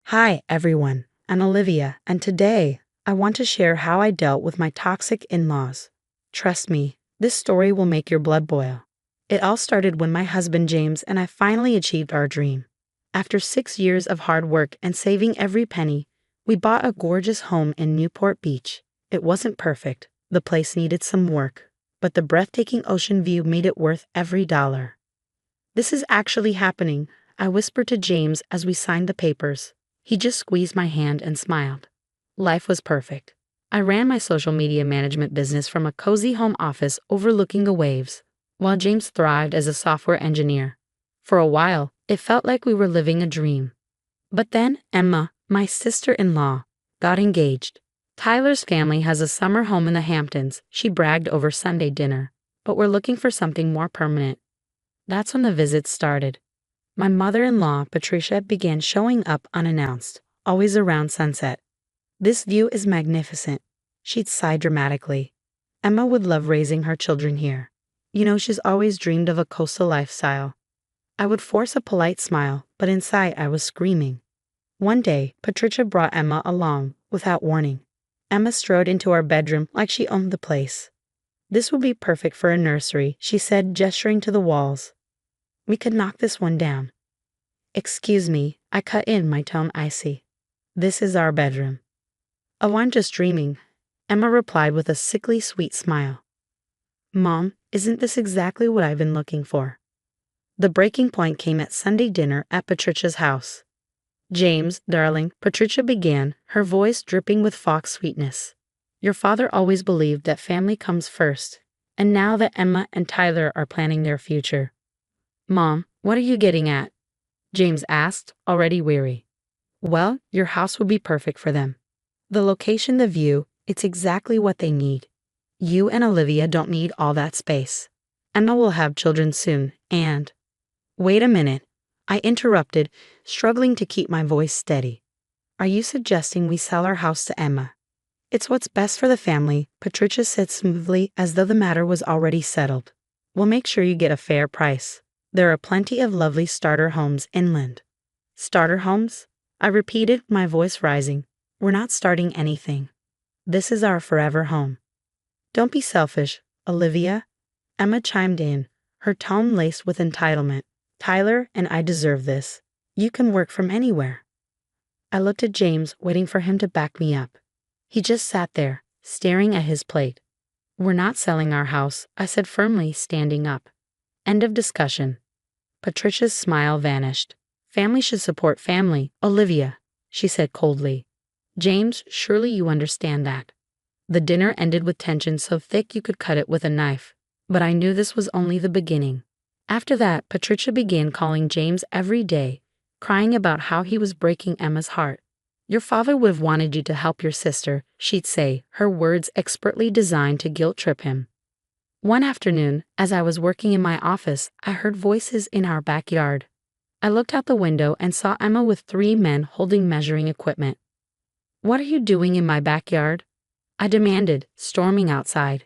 Hi, everyone. I'm Olivia, and today I want to share how I dealt with my toxic in laws. Trust me, this story will make your blood boil. It all started when my husband James and I finally achieved our dream. After 6 years of hard work and saving every penny, we bought a gorgeous home in Newport Beach. It wasn't perfect, the place needed some work, but the breathtaking ocean view made it worth every dollar. This is actually happening, I whispered to James as we signed the papers. He just squeezed my hand and smiled. Life was perfect. I ran my social media management business from a cozy home office overlooking the waves, while James thrived as a software engineer. For a while, it felt like we were living a dream. But then Emma, my sister-in-law, got engaged. Tyler's family has a summer home in the Hamptons, she bragged over Sunday dinner, but we're looking for something more permanent. That's when the visits started. My mother-in-law, Patricia, began showing up unannounced, always around sunset. This view is magnificent, she'd sigh dramatically. Emma would love raising her children here. She's always dreamed of a coastal lifestyle. I would force a polite smile, but inside I was screaming. One day, Patricia brought Emma along, without warning. Emma strode into our bedroom like she owned the place. This would be perfect for a nursery, she said, gesturing to the walls. We could knock this one down. Excuse me, I cut in, my tone icy. This is our bedroom. Oh, I'm just dreaming, Emma replied with a sickly sweet smile. Mom, isn't this exactly what I've been looking for? The breaking point came at Sunday dinner at Patricia's house. James, darling, Patricia began, her voice dripping with fox sweetness. Your father always believed that family comes first, and now that Emma and Tyler are planning their future. Mom, what are you getting at? James asked, already weary. Well, your house would be perfect for them. The location, the view, it's exactly what they need. You and Olivia don't need all that space. Emma will have children soon, and… Wait a minute, I interrupted, struggling to keep my voice steady. Are you suggesting we sell our house to Emma? It's what's best for the family, Patricia said smoothly as though the matter was already settled. We'll make sure you get a fair price. There are plenty of lovely starter homes inland. Starter homes? I repeated, my voice rising. We're not starting anything. This is our forever home. Don't be selfish, Olivia. Emma chimed in, her tone laced with entitlement. Tyler and I deserve this. You can work from anywhere. I looked at James, waiting for him to back me up. He just sat there, staring at his plate. We're not selling our house, I said firmly, standing up. End of discussion. Patricia's smile vanished. Family should support family, Olivia, she said coldly. James, surely you understand that. The dinner ended with tension so thick you could cut it with a knife, but I knew this was only the beginning. After that, Patricia began calling James every day, crying about how he was breaking Emma's heart. Your father would have wanted you to help your sister, she'd say, her words expertly designed to guilt-trip him. One afternoon, as I was working in my office, I heard voices in our backyard. I looked out the window and saw Emma with 3 men holding measuring equipment. What are you doing in my backyard? I demanded, storming outside.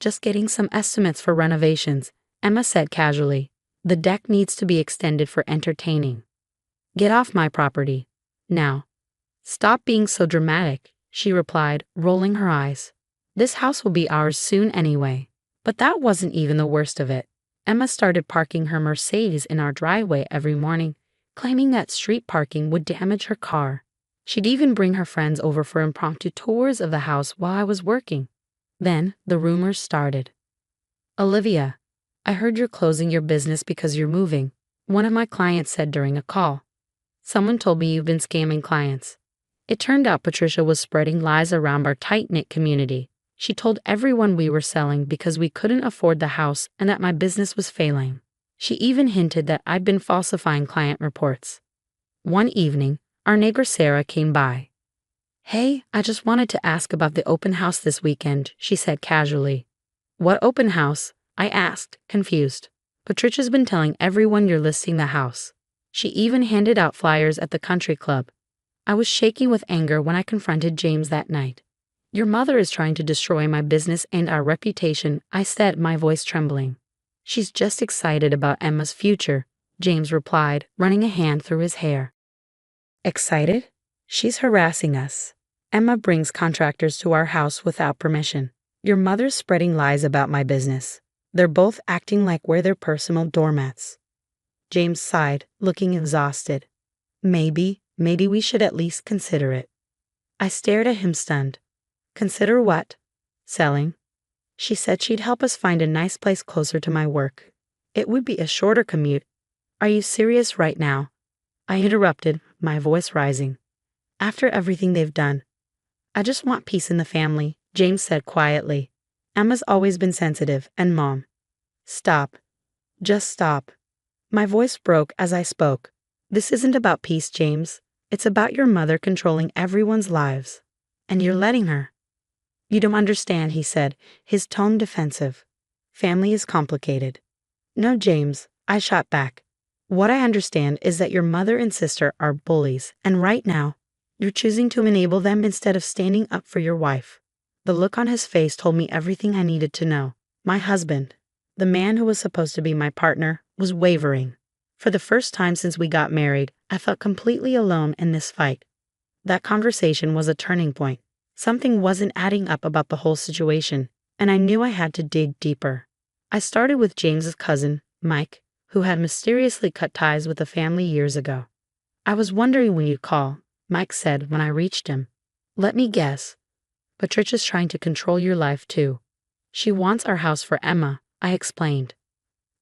Just getting some estimates for renovations, Emma said casually. The deck needs to be extended for entertaining. Get off my property. Now. Stop being so dramatic, she replied, rolling her eyes. This house will be ours soon anyway. But that wasn't even the worst of it. Emma started parking her Mercedes in our driveway every morning, claiming that street parking would damage her car. She'd even bring her friends over for impromptu tours of the house while I was working. Then the rumors started. Olivia, I heard you're closing your business because you're moving, one of my clients said during a call. Someone told me you've been scamming clients. It turned out Patricia was spreading lies around our tight-knit community. She told everyone we were selling because we couldn't afford the house and that my business was failing. She even hinted that I'd been falsifying client reports. One evening, our neighbor Sarah came by. Hey, I just wanted to ask about the open house this weekend, she said casually. What open house? I asked, confused. Patricia's been telling everyone you're listing the house. She even handed out flyers at the country club. I was shaking with anger when I confronted James that night. Your mother is trying to destroy my business and our reputation, I said, my voice trembling. She's just excited about Emma's future, James replied, running a hand through his hair. Excited? She's harassing us. Emma brings contractors to our house without permission. Your mother's spreading lies about my business. They're both acting like we're their personal doormats. James sighed, looking exhausted. Maybe we should at least consider it. I stared at him stunned. Consider what? Selling. She said she'd help us find a nice place closer to my work. It would be a shorter commute. Are you serious right now? I interrupted, my voice rising. After everything they've done. I just want peace in the family, James said quietly. Emma's always been sensitive, and Mom. Stop. Just stop. My voice broke as I spoke. This isn't about peace, James. It's about your mother controlling everyone's lives. And you're letting her. You don't understand, he said, his tone defensive. Family is complicated. No, James, I shot back. What I understand is that your mother and sister are bullies, and right now, you're choosing to enable them instead of standing up for your wife. The look on his face told me everything I needed to know. My husband, the man who was supposed to be my partner, was wavering. For the first time since we got married, I felt completely alone in this fight. That conversation was a turning point. Something wasn't adding up about the whole situation, and I knew I had to dig deeper. I started with James's cousin, Mike, who had mysteriously cut ties with the family years ago. I was wondering when you'd call, Mike said when I reached him. Let me guess. Patricia's trying to control your life too. She wants our house for Emma, I explained.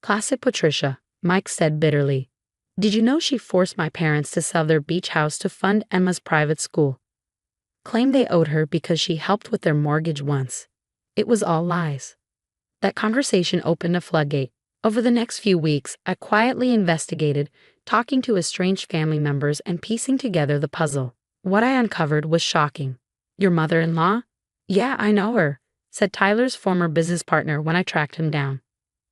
Classic Patricia, Mike said bitterly. Did you know she forced my parents to sell their beach house to fund Emma's private school? Claimed they owed her because she helped with their mortgage once. It was all lies. That conversation opened a floodgate. Over the next few weeks, I quietly investigated, talking to estranged family members and piecing together the puzzle. What I uncovered was shocking. Your mother-in-law? Yeah, I know her, said Tyler's former business partner when I tracked him down.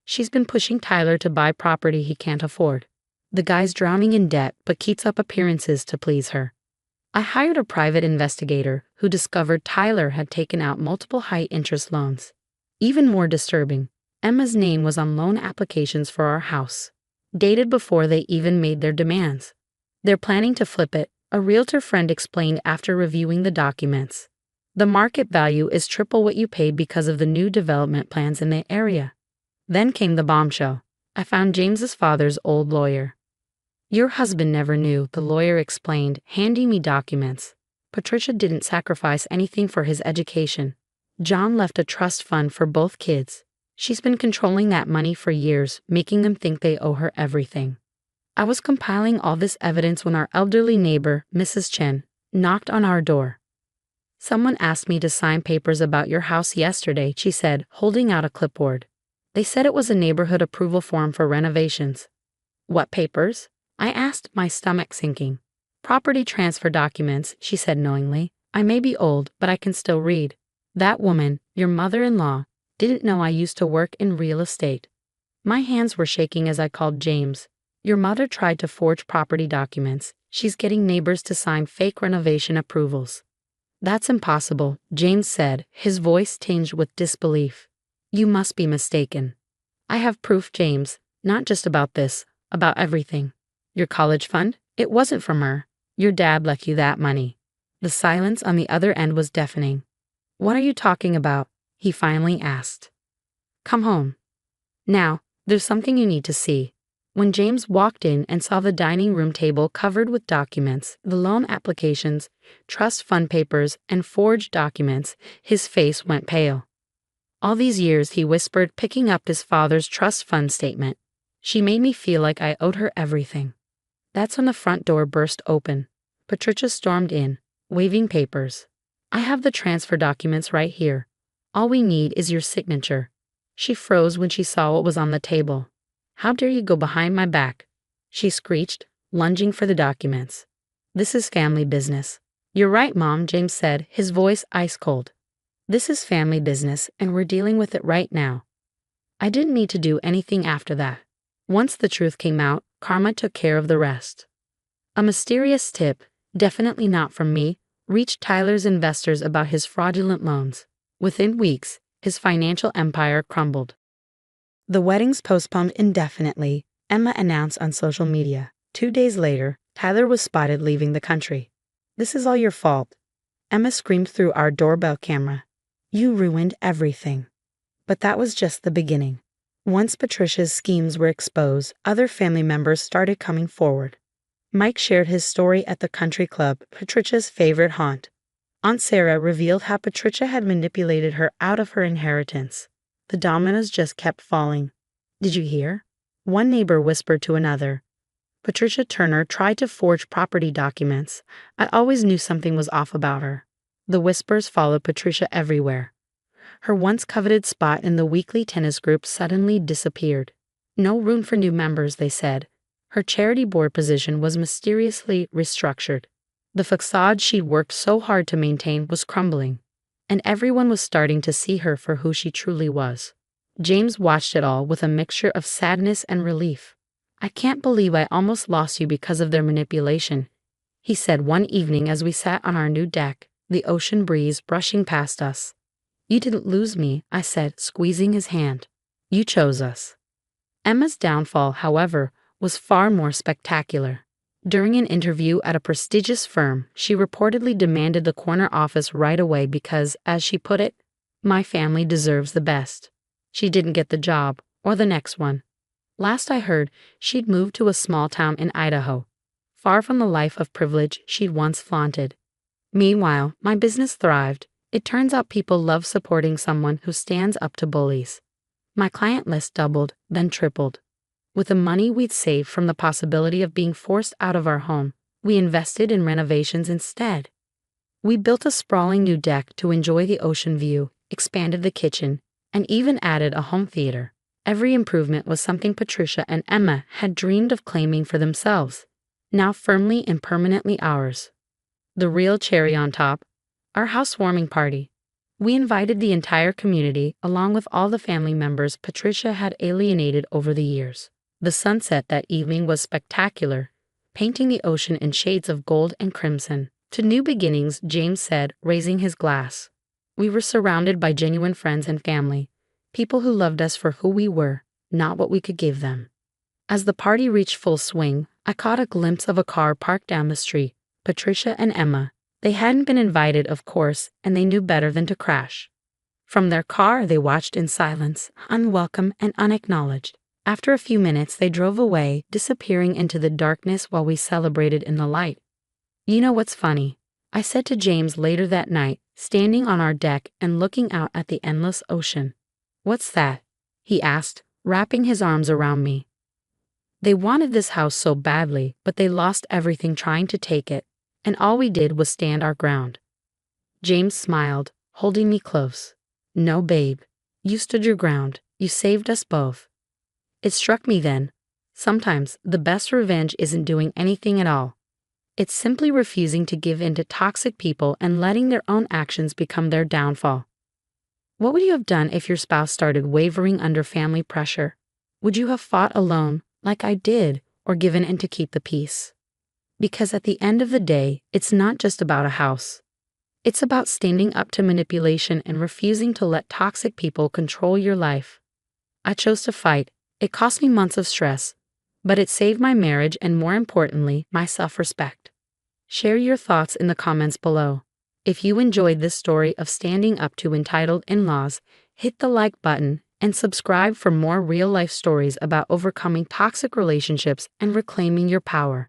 She's been pushing Tyler to buy property he can't afford. The guy's drowning in debt but keeps up appearances to please her. I hired a private investigator who discovered Tyler had taken out multiple high-interest loans. Even more disturbing, Emma's name was on loan applications for our house, dated before they even made their demands. They're planning to flip it, a realtor friend explained after reviewing the documents. The market value is triple what you paid because of the new development plans in the area. Then came the bombshell. I found James's father's old lawyer. Your husband never knew, the lawyer explained, handing me documents. Patricia didn't sacrifice anything for his education. John left a trust fund for both kids. She's been controlling that money for years, making them think they owe her everything. I was compiling all this evidence when our elderly neighbor, Mrs. Chen, knocked on our door. Someone asked me to sign papers about your house yesterday, she said, holding out a clipboard. They said it was a neighborhood approval form for renovations. What papers? I asked, my stomach sinking. Property transfer documents, she said knowingly. I may be old, but I can still read. That woman, your mother-in-law, didn't know I used to work in real estate. My hands were shaking as I called James. Your mother tried to forge property documents. She's getting neighbors to sign fake renovation approvals. That's impossible, James said, his voice tinged with disbelief. You must be mistaken. I have proof, James, not just about this, about everything. Your college fund? It wasn't from her. Your dad left you that money. The silence on the other end was deafening. What are you talking about? He finally asked. Come home. Now, there's something you need to see. When James walked in and saw the dining room table covered with documents, the loan applications, trust fund papers, and forged documents, his face went pale. All these years, he whispered, picking up his father's trust fund statement. She made me feel like I owed her everything. That's when the front door burst open. Patricia stormed in, waving papers. I have the transfer documents right here. All we need is your signature. She froze when she saw what was on the table. How dare you go behind my back? She screeched, lunging for the documents. This is family business. You're right, Mom, James said, his voice ice cold. This is family business, and we're dealing with it right now. I didn't need to do anything after that. Once the truth came out, karma took care of the rest. A mysterious tip, definitely not from me, reached Tyler's investors about his fraudulent loans. Within weeks, his financial empire crumbled. The wedding's postponed indefinitely, Emma announced on social media. 2 days later, Tyler was spotted leaving the country. "This is all your fault," Emma screamed through our doorbell camera. "You ruined everything." But that was just the beginning. Once Patricia's schemes were exposed, other family members started coming forward. Mike shared his story at the country club, Patricia's favorite haunt. Aunt Sarah revealed how Patricia had manipulated her out of her inheritance. The dominoes just kept falling. "Did you hear?" One neighbor whispered to another. "Patricia Turner tried to forge property documents. I always knew something was off about her." The whispers followed Patricia everywhere. Her once coveted spot in the weekly tennis group suddenly disappeared. No room for new members, they said. Her charity board position was mysteriously restructured. The facade she'd worked so hard to maintain was crumbling, and everyone was starting to see her for who she truly was. James watched it all with a mixture of sadness and relief. "I can't believe I almost lost you because of their manipulation," he said one evening as we sat on our new deck, the ocean breeze brushing past us. "You didn't lose me," I said, squeezing his hand. "You chose us." Emma's downfall, however, was far more spectacular. During an interview at a prestigious firm, she reportedly demanded the corner office right away because, as she put it, "My family deserves the best." She didn't get the job, or the next one. Last I heard, she'd moved to a small town in Idaho, far from the life of privilege she'd once flaunted. Meanwhile, my business thrived. It turns out people love supporting someone who stands up to bullies. My client list doubled, then tripled. With the money we'd saved from the possibility of being forced out of our home, we invested in renovations instead. We built a sprawling new deck to enjoy the ocean view, expanded the kitchen, and even added a home theater. Every improvement was something Patricia and Emma had dreamed of claiming for themselves, now firmly and permanently ours. The real cherry on top, our housewarming party. We invited the entire community, along with all the family members Patricia had alienated over the years. The sunset that evening was spectacular, painting the ocean in shades of gold and crimson. "To new beginnings," James said, raising his glass. We were surrounded by genuine friends and family, people who loved us for who we were, not what we could give them. As the party reached full swing, I caught a glimpse of a car parked down the street, Patricia and Emma. They hadn't been invited, of course, and they knew better than to crash. From their car, they watched in silence, unwelcome and unacknowledged. After a few minutes, they drove away, disappearing into the darkness while we celebrated in the light. "You know what's funny?" I said to James later that night, standing on our deck and looking out at the endless ocean. "What's that?" he asked, wrapping his arms around me. "They wanted this house so badly, but they lost everything trying to take it, and all we did was stand our ground." James smiled, holding me close. "No, babe. You stood your ground. You saved us both." It struck me then. Sometimes the best revenge isn't doing anything at all. It's simply refusing to give in to toxic people and letting their own actions become their downfall. What would you have done if your spouse started wavering under family pressure? Would you have fought alone, like I did, or given in to keep the peace? Because at the end of the day, it's not just about a house. It's about standing up to manipulation and refusing to let toxic people control your life. I chose to fight. It cost me months of stress, but it saved my marriage and, more importantly, my self-respect. Share your thoughts in the comments below. If you enjoyed this story of standing up to entitled in-laws, hit the like button and subscribe for more real-life stories about overcoming toxic relationships and reclaiming your power.